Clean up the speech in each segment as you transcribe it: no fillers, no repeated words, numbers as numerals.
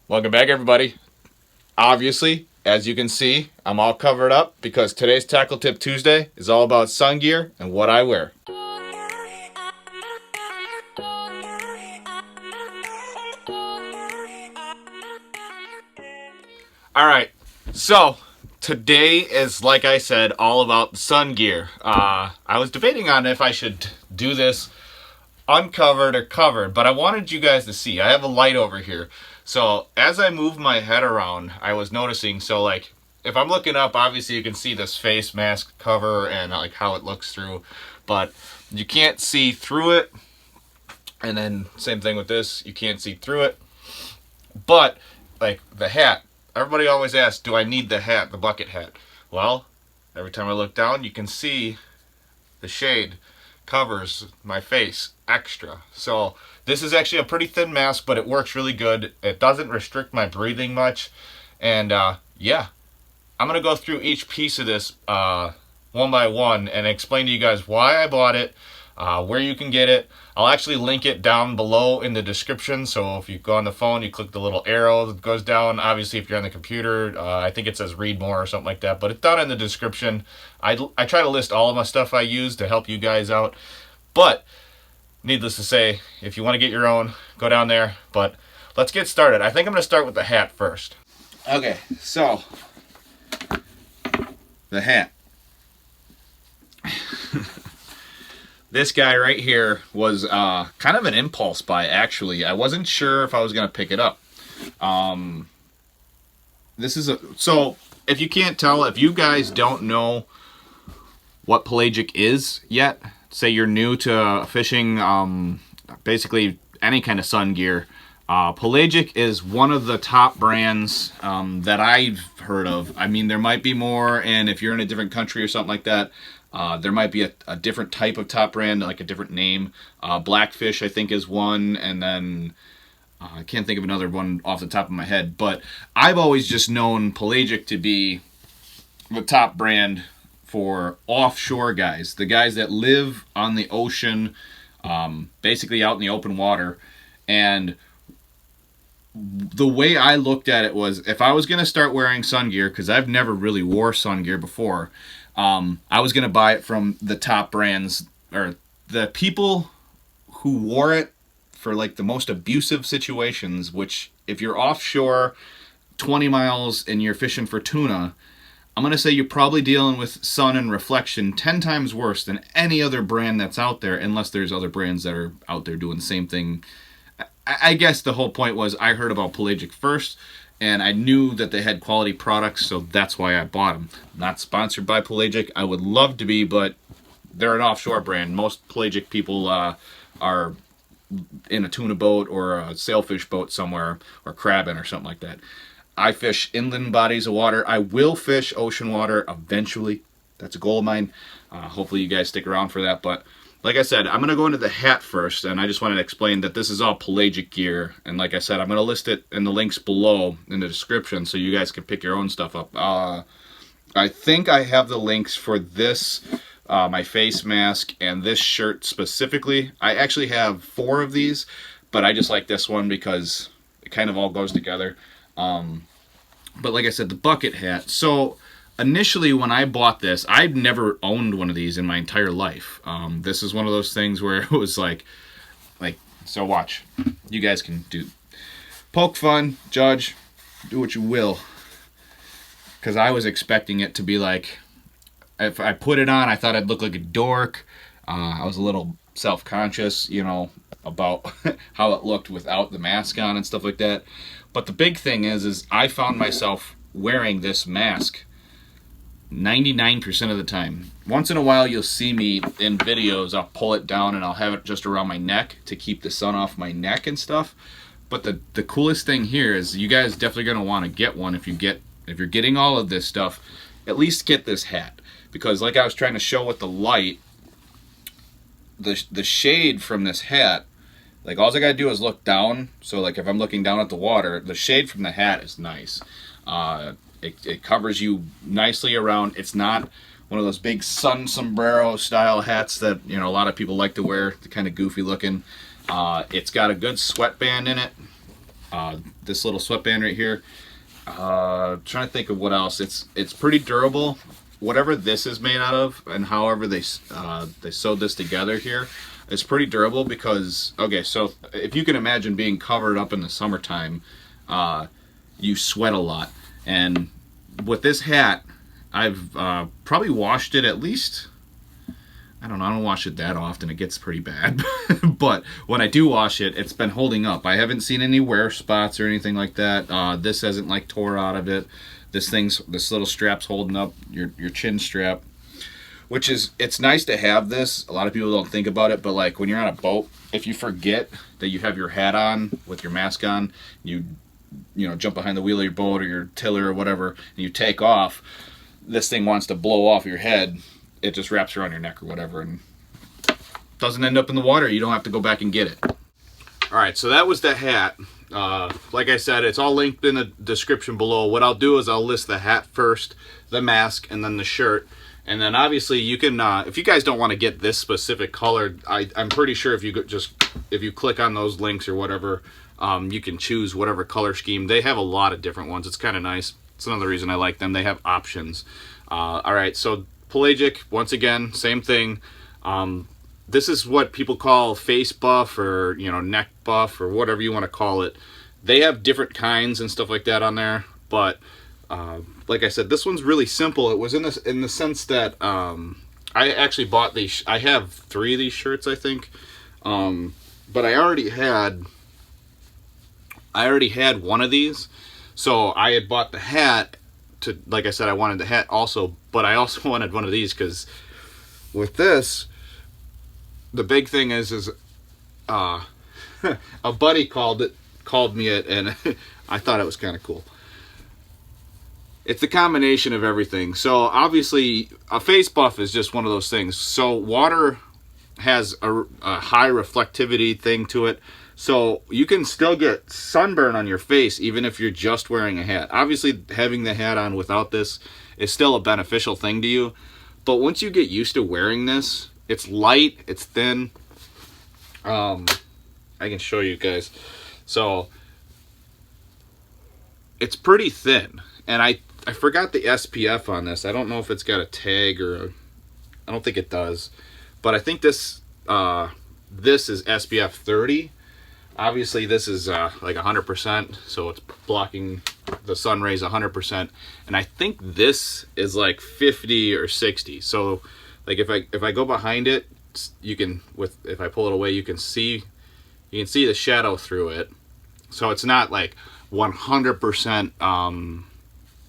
Welcome back, everybody. Obviously, as you can see, I'm all covered up because today's Tackle Tip Tuesday is all about sun gear and what I wear. All right, so today is, like I said, all about sun gear. I was debating on if I should do this uncovered or covered, but I wanted you guys to see. I have a light over here. So as I move my head around, I was noticing, so like if I'm looking up, obviously you can see this face mask cover and like how it looks through, but you can't see through it. And then same thing with this, you can't see through it. But like the hat, everybody always asks, do I need the hat, the bucket hat? Well, every time I look down, you can see the shade covers my face extra. So this is actually a pretty thin mask, but it works really good. It doesn't restrict my breathing much. And yeah, I'm going to go through each piece of this one by one and explain to you guys why I bought it, where you can get it. I'll actually link it down below in the description. So if you go on the phone, you click the little arrow that goes down. Obviously, if you're on the computer, I think it says read more or something like that. But it's down in the description. I try to list all of my stuff I use to help you guys out. But needless to say, if you want to get your own, go down there. But let's get started. I think I'm going to start with the hat first. Okay, so the hat. This guy right here was kind of an impulse buy, actually. I wasn't sure if I was going to pick it up. So if you can't tell, if you guys don't know what pelagic is yet, say you're new to fishing, basically any kind of sun gear, pelagic is one of the top brands that I've heard of. I mean, there might be more, and if you're in a different country or something like that, there might be a different type of top brand, like a different name. Blackfish, I think, is one, and then I can't think of another one off the top of my head. But I've always just known Pelagic to be the top brand for offshore guys, the guys that live on the ocean, basically out in the open water. And the way I looked at it was, if I was going to start wearing sun gear, because I've never really wore sun gear before, I was going to buy it from the top brands, or the people who wore it for like the most abusive situations, which if you're offshore 20 miles and you're fishing for tuna, I'm going to say you're probably dealing with sun and reflection 10 times worse than any other brand that's out there, unless there's other brands that are out there doing the same thing. I guess the whole point was I heard about Pelagic first, and I knew that they had quality products, so that's why I bought them. Not sponsored by Pelagic. I would love to be, but they're an offshore brand. Most Pelagic people are in a tuna boat or a sailfish boat somewhere, or crabbing or something like that. I fish inland bodies of water. I will fish ocean water eventually. That's a goal of mine. Hopefully you guys stick around for that, but like I said, I'm going to go into the hat first, and I just wanted to explain that this is all pelagic gear. And like I said, I'm going to list it in the links below in the description so you guys can pick your own stuff up. I think I have the links for this, my face mask, and this shirt specifically. I actually have 4 of these, but I just like this one because it kind of all goes together. But like I said, the bucket hat. So initially, when I bought this, I'd never owned one of these in my entire life. This is one of those things where it was like, so watch. You guys can do, poke fun, judge, do what you will. Because I was expecting it to be like, if I put it on, I thought I'd look like a dork. I was a little self-conscious, about how it looked without the mask on and stuff like that. But the big thing is I found myself wearing this mask 99% of the time. Once in a while you'll see me in videos, I'll pull it down and I'll have it just around my neck to keep the sun off my neck and stuff. But the coolest thing here is you guys definitely going to want to get one if you're getting all of this stuff. At least get this hat, because like I was trying to show with the light, the shade from this hat, like all I gotta do is look down. So like if I'm looking down at the water, the shade from the hat is nice. It covers you nicely around. It's not one of those big sun sombrero style hats that a lot of people like to wear. They're kind of goofy looking. It's got a good sweatband in it. This little sweatband right here. Trying to think of what else. It's pretty durable. Whatever this is made out of, and however they sewed this together here, it's pretty durable because, okay, so if you can imagine being covered up in the summertime, you sweat a lot. And with this hat, I've probably washed it at least, I don't know, I don't wash it that often. It gets pretty bad. But when I do wash it, it's been holding up. I haven't seen any wear spots or anything like that. This hasn't like tore out of it. This little strap's holding up your chin strap, which is, it's nice to have this. A lot of people don't think about it, but like when you're on a boat, if you forget that you have your hat on with your mask on, you know, jump behind the wheel of your boat or your tiller or whatever, and you take off, this thing wants to blow off your head. It just wraps around your neck or whatever and doesn't end up in the water. You don't have to go back and get it. All right, so that was the hat. Like I said, it's all linked in the description below. What I'll do is I'll list the hat first, the mask, and then the shirt. And then obviously you can, if you guys don't want to get this specific color, I'm pretty sure if you click on those links or whatever, you can choose whatever color scheme. They have a lot of different ones. It's kind of nice. It's another reason I like them. They have options. All right, so Pelagic, once again, same thing. This is what people call face buff or, you know, neck buff or whatever you want to call it. They have different kinds and stuff like that on there, but like I said, this one's really simple. It was in the sense that I actually bought these. I have 3 of these shirts, I think, but I already had one of these, so I had bought the hat. To, like I said, I wanted the hat also, but I also wanted one of these because with this, the big thing is a buddy called me it, and I thought it was kind of cool. It's the combination of everything. So obviously a face buff is just one of those things. So water has a high reflectivity thing to it. So you can still get sunburn on your face even if you're just wearing a hat. Obviously having the hat on without this is still a beneficial thing to you. But once you get used to wearing this, it's light, it's thin. I can show you guys. So it's pretty thin. And I forgot the SPF on this. I don't know if it's got a tag or I don't think it does. But I think this is SPF 30. Obviously this is like 100%, so it's blocking the sun rays 100%. And I think this is like 50 or 60. So like if I go behind it, you can, if I pull it away, you can see the shadow through it. So it's not like 100%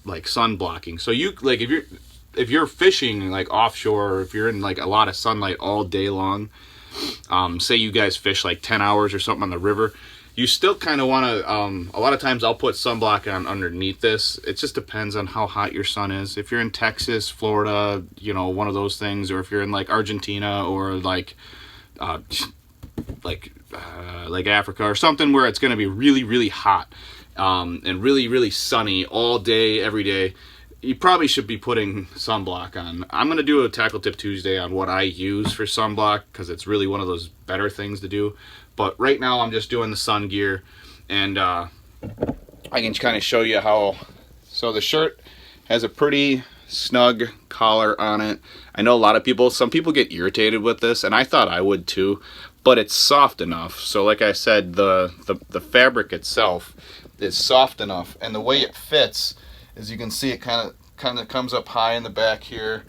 like sun blocking. So you, like, if you're fishing like offshore, or if you're in like a lot of sunlight all day long, say you guys fish like 10 hours or something on the river, you still kind of want to, a lot of times I'll put sunblock on underneath this. It just depends on how hot your sun is. If you're in Texas, Florida, you know, one of those things, or if you're in like Argentina or like Africa or something where it's going to be really, really hot and really, really sunny all day, every day, you probably should be putting sunblock on. I'm going to do a Tackle Tip Tuesday on what I use for sunblock because it's really one of those better things to do. But right now I'm just doing the sun gear, and I can kind of show you how. So the shirt has a pretty snug collar on it. I know a lot of people, some people get irritated with this, and I thought I would too, but it's soft enough. So like I said, the fabric itself is soft enough, and the way it fits, as you can see, it kind of comes up high in the back here.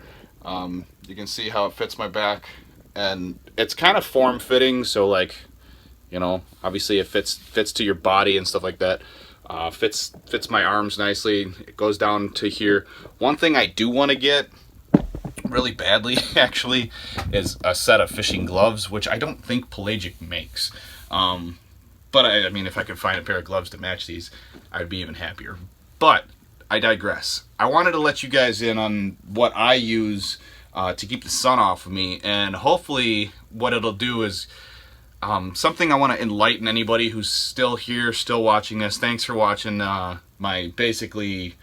You can see how it fits my back, and it's kind of form-fitting. So like, you know, obviously it fits to your body and stuff like that. Fits my arms nicely. It goes down to here. One thing I do want to get really badly actually is a set of fishing gloves, which I don't think Pelagic makes. But I mean, if I could find a pair of gloves to match these, I'd be even happier. But I digress. I wanted to let you guys in on what I use to keep the sun off of me, and hopefully what it'll do is something I want to enlighten anybody who's still here, still watching this. Thanks for watching my basically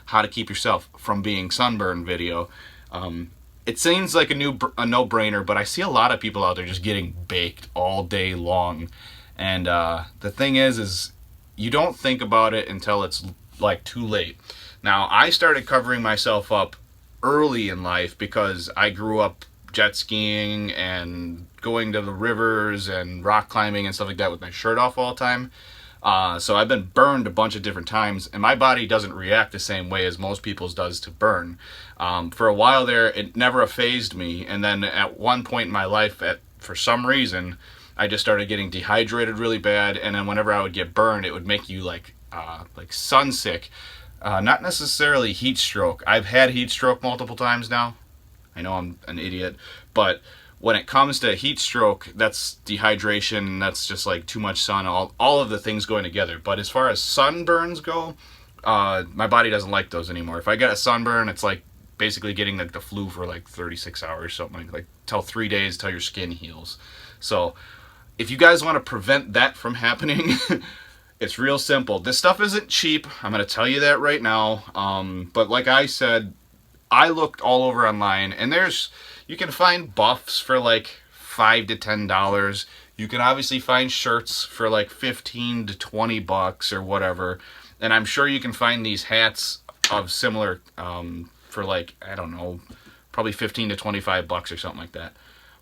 how to keep yourself from being sunburned video. It seems like a no-brainer, but I see a lot of people out there just getting baked all day long. And the thing is you don't think about it until it's like too late. Now, I started covering myself up early in life because I grew up jet skiing and going to the rivers and rock climbing and stuff like that with my shirt off all the time. So I've been burned a bunch of different times, and my body doesn't react the same way as most people's does to burn. For a while there, it never phased me, and then at one point in my life, for some reason, I just started getting dehydrated really bad, and then whenever I would get burned, it would make you like sun sick. Not necessarily heat stroke. I've had heat stroke multiple times now. I know I'm an idiot, but when it comes to heat stroke, that's dehydration. That's just like too much sun. All of the things going together. But as far as sunburns go, my body doesn't like those anymore. If I get a sunburn, it's like basically getting the flu for like 36 hours, something like till 3 days till your skin heals. So if you guys want to prevent that from happening, it's real simple. This stuff isn't cheap. I'm going to tell you that right now. But like I said, I looked all over online, and you can find buffs for like $5 to $10. You can obviously find shirts for like 15 to 20 bucks or whatever. And I'm sure you can find these hats of similar for like, I don't know, probably 15 to 25 bucks or something like that.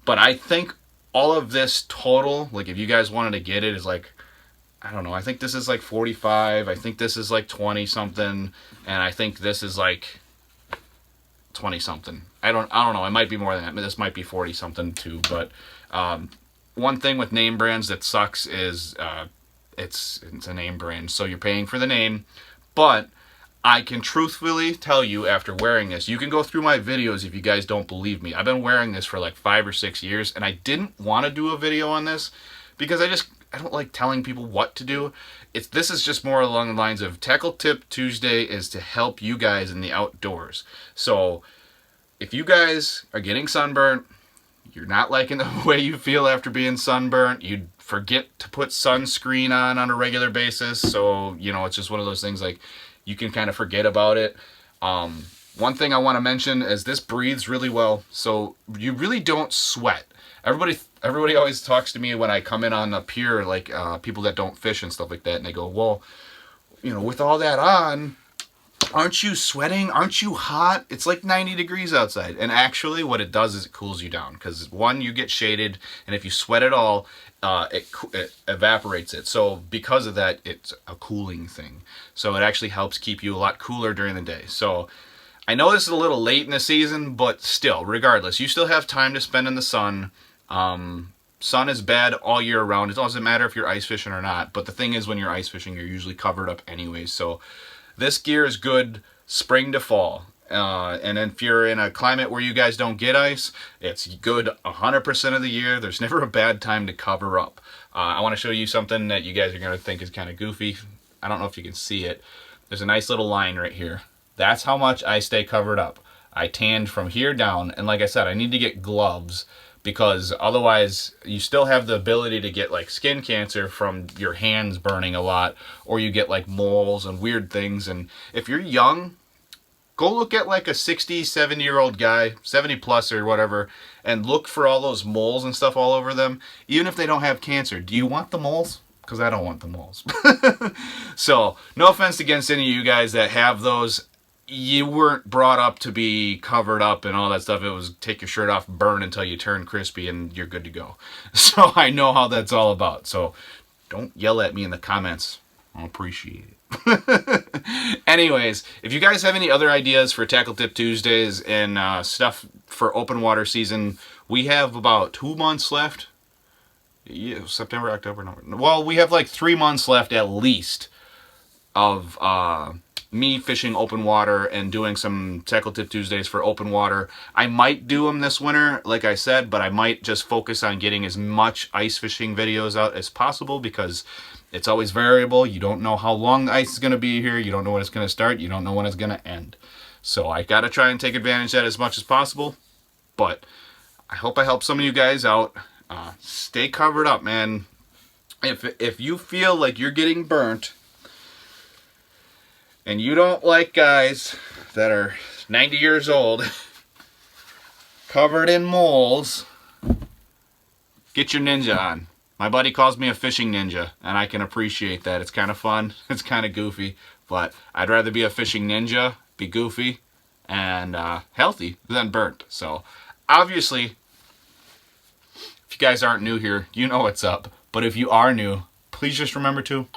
But I think all of this total, like if you guys wanted to get it, is like, I don't know, I think this is like 45, I think this is like 20 something, and I think this is like 20 something. I don't know, it might be more than that. This might be 40 something too, but one thing with name brands that sucks is it's a name brand, so you're paying for the name. But I can truthfully tell you, after wearing this, you can go through my videos if you guys don't believe me. I've been wearing this for like 5 or 6 years, and I didn't want to do a video on this because I don't like telling people what to do. This is just more along the lines of Tackle Tip Tuesday is to help you guys in the outdoors. So if you guys are getting sunburnt, you're not liking the way you feel after being sunburnt, you forget to put sunscreen on a regular basis, so it's just one of those things like you can kind of forget about it. One thing I want to mention is this breathes really well, so you really don't sweat. Everybody always talks to me when I come in on a pier, like people that don't fish and stuff like that, and they go, well, with all that on, aren't you sweating? Aren't you hot? It's like 90 degrees outside. And actually what it does is it cools you down, because one, you get shaded, and if you sweat at all, it evaporates it. So because of that, it's a cooling thing. So it actually helps keep you a lot cooler during the day. So I know this is a little late in the season, but still, regardless, you still have time to spend in the sun. Sun is bad all year round. It doesn't matter if you're ice fishing or not, but the thing is, when you're ice fishing, you're usually covered up anyways. So this gear is good spring to fall. And if you're in a climate where you guys don't get ice, it's good 100% of the year. There's never a bad time to cover up. I want to show you something that you guys are going to think is kind of goofy. I don't know if you can see it. There's a nice little line right here. That's how much I stay covered up. I tanned from here down, and like I said, I need to get gloves, because otherwise you still have the ability to get like skin cancer from your hands burning a lot, or you get like moles and weird things. And if you're young, go look at like a 60, 70-year-old guy, 70 plus or whatever, and look for all those moles and stuff all over them, even if they don't have cancer. Do you want the moles? Because I don't want the moles. So no offense against any of you guys that have those. You weren't brought up to be covered up and all that stuff. It was take your shirt off, burn until you turn crispy, and you're good to go. So I know how that's all about. So don't yell at me in the comments. I'll appreciate it. Anyways, if you guys have any other ideas for Tackle Tip Tuesdays and stuff for open water season, we have about 2 months left. Yeah, September, October, November. Well, we have like 3 months left at least of me fishing open water and doing some Tackle Tip Tuesdays for open water. I might do them this winter, like I said, but I might just focus on getting as much ice fishing videos out as possible, because it's always variable. You don't know how long the ice is going to be here. You don't know when it's going to start. You don't know when it's going to end. So I got to try and take advantage of that as much as possible. But I hope I help some of you guys out. Stay covered up, man. If you feel like you're getting burnt, and you don't like guys that are 90 years old covered in moles, get your Ninja on. My buddy calls me a fishing ninja, and I can appreciate that. It's kind of fun. It's kind of goofy, but I'd rather be a fishing ninja, be goofy, and healthy than burnt. So, obviously, if you guys aren't new here, you know what's up. But if you are new, please just remember to